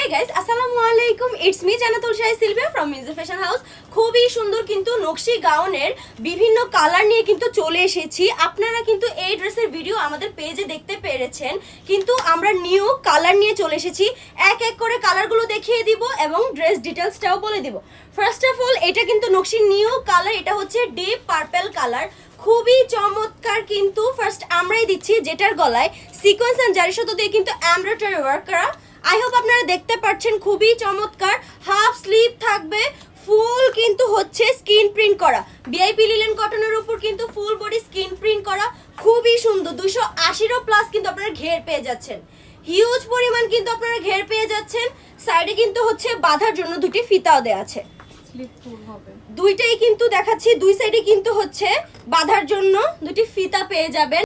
High guys, আসসালামু আলাইকুম। It's me Jannatul Shahi Sylvia from Minza fashion house. খুবই সুন্দর কিন্তু নকশি গাউনের বিভিন্ন কালার নিয়ে কিন্তু চলে এসেছি। আপনারা কিন্তু এই ড্রেসের ভিডিও আমাদের পেজে দেখতে পেরেছেন, কিন্তু আমরা নিউ কালার নিয়ে চলে এসেছি। এক এক করে কালারগুলো দেখিয়ে দিব এবং ড্রেস ডিটেলসটাও বলে দিব। ফার্স্ট অফ অল, এটা কিন্তু নকশি নিউ কালার, এটা হচ্ছে ডিপ পার্পল কালার, খুবই চমৎকার। কিন্তু ফার্স্ট আমরাই দিচ্ছি, যেটার গলায় সিকোয়েন্স এন্ড জারি সুতো দিয়ে কিন্তু এমব্রয়ডারি ওয়ার্ক করা। আই হোপ আপনারা দেখতে পাচ্ছেন, খুবই চমৎকার। হাফ স্লিভ থাকবে, ফুল কিন্তু হচ্ছে স্ক্রিন প্রিন্ট করা, ভিআইপি লিলেন কটনের উপর কিন্তু ফুল বডি স্ক্রিন প্রিন্ট করা, খুবই সুন্দর। 280 প্লাস কিন্তু আপনারা ঘের পেয়ে যাচ্ছেন, হিউজ পরিমাণ কিন্তু আপনারা ঘের পেয়ে যাচ্ছেন। সাইডে কিন্তু হচ্ছে বাঁধার জন্য দুটি ফিতাও দেওয়া আছে, দুইটাই কিন্তু দেখাচ্ছি, দুই সাইডে কিন্তু হচ্ছে বাঁধার জন্য দুটি ফিতা পেয়ে যাবেন।